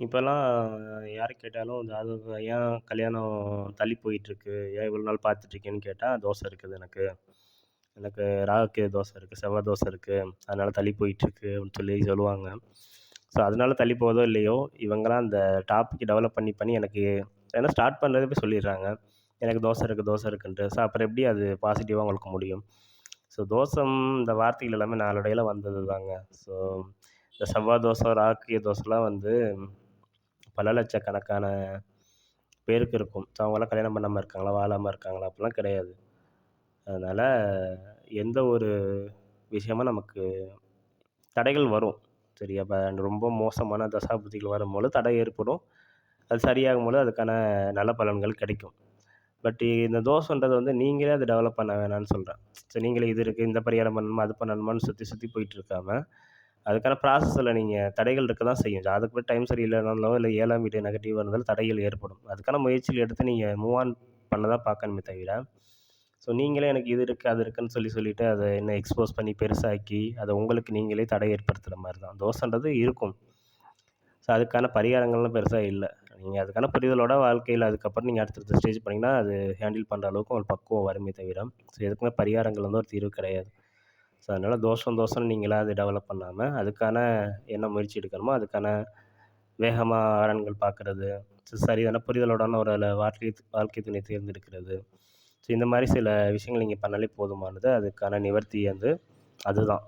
இப்போலாம் யார கேட்டாலும் அது ஏன் கல்யாணம் தள்ளி போயிட்டுருக்கு? ஏன் இவ்வளோ நாள் பார்த்துட்ருக்கேன்னு கேட்டா, தோசை இருக்குது எனக்கு. எனக்கு ராகுகேது தோசை இருக்கு, செவ்வாய் தோசை இருக்கு. அதனால தள்ளி போயிட்டுருக்கு அப்படின்னு சொல்லி சொல்லுவாங்க. ஸோ அதனால தள்ளி போதோ இல்லையோ, இவங்கலாம் அந்த டாபிக் டெவலப் பண்ணி பண்ணி எனக்கு ஏன்னா ஸ்டார்ட் பண்ணுறதே சொல்லிடுறாங்க. எனக்கு தோசை இருக்கு, தோசை இருக்குன்ட்டு. ஸோ அப்புறம் எப்படி அது பாசிட்டிவா உங்களுக்கு முடியும்? ஸோ தோசம் இந்த வார்த்தைகள் எல்லாமே நாளடைவில வந்தது தாங்க. ஸோ இந்த செவ்வாய் தோசை, ராகு தோசைலாம் வந்து பல லட்சக்கணக்கான பேருக்கு இருக்கும். ஸோ அவங்கலாம் கல்யாணம் பண்ணாம இருக்காங்களா? வாழாம இருக்காங்களா? அப்படிலாம் கிடையாது. அதனால எந்த ஒரு விஷயமும் நமக்கு தடைகள் வரும். சரியா? இப்ப ரொம்ப மோசமான தசாபுத்திகள் வரும்பொழுது தடை ஏற்படும். அது சரியாகும்பொழுது அதுக்கான நல்ல பலன்கள் கிடைக்கும். பட் இந்த தோசைன்றது வந்து நீங்களே அத டெவலப் பண்ண வேணான்னு சொல்றேன். சரி நீங்களே இது இருக்கு, இந்த பரிகாரம் பண்ணணுமா, அது பண்ணணுமான்னு சுத்தி சுத்தி போயிட்டு இருக்காம, அதுக்கான ப்ராசஸ்ல நீங்க தடைகள் இருக்க தான் செய்யும். ஜாதகப்படி டைம் சரியில்லனாலோ, இல்ல 7ஆம் வீடு நெகட்டிவா இருந்தாலும் தடைகள் ஏற்படும். அதுக்கான முயற்சிகள் எடுத்து நீங்க மூவ் ஆன் பண்ண தான் பார்க்கணுமே தவிர, ஸோ நீங்களே எனக்கு இது இருக்கு, அது இருக்குன்னு சொல்லிட்டு அத இன்னும் எக்ஸ்போஸ் பண்ணி பெருசாக்கி, அத உங்களுக்கு நீங்களே தடை ஏற்படுத்துற மாரி தான். தோசைன்றது இருக்கும். ஸோ அதுக்கான பரிகாரங்கள்லாம் பெருசா இல்ல. நீங்க அதுக்கான புரிதலோட வாழ்க்கையில அதுக்கப்புறம் நீங்க அடுத்தடுத்த ஸ்டேஜ் போனீங்கன்னா, அது ஹேண்டில் பண்ற அளவுக்கு ஒரு பக்குவம் வருமே தவிர, ஸோ எதுக்குமே பரிகாரங்கள் வந்து ஒரு தீர்வு கிடையாது. ஸோ அதனால தோசைன்னு நீங்களா அத டெவலப் பண்ணாம, அதுக்கான என்ன முயற்சி எடுக்கணுமோ, அதுக்கான வேகமா பலன்கள் பார்க்குறது, சரியான புரிதலுடான ஒரு வாழ்க்கை வாழ்க்கை துணை தேர்ந்தெடுக்கிறது. ஸோ இந்த மாரி சில விஷயங்கள் நீங்க பண்ணாலே போதுமானது. அதுக்கான நிவர்த்தி வந்து அதுதான்.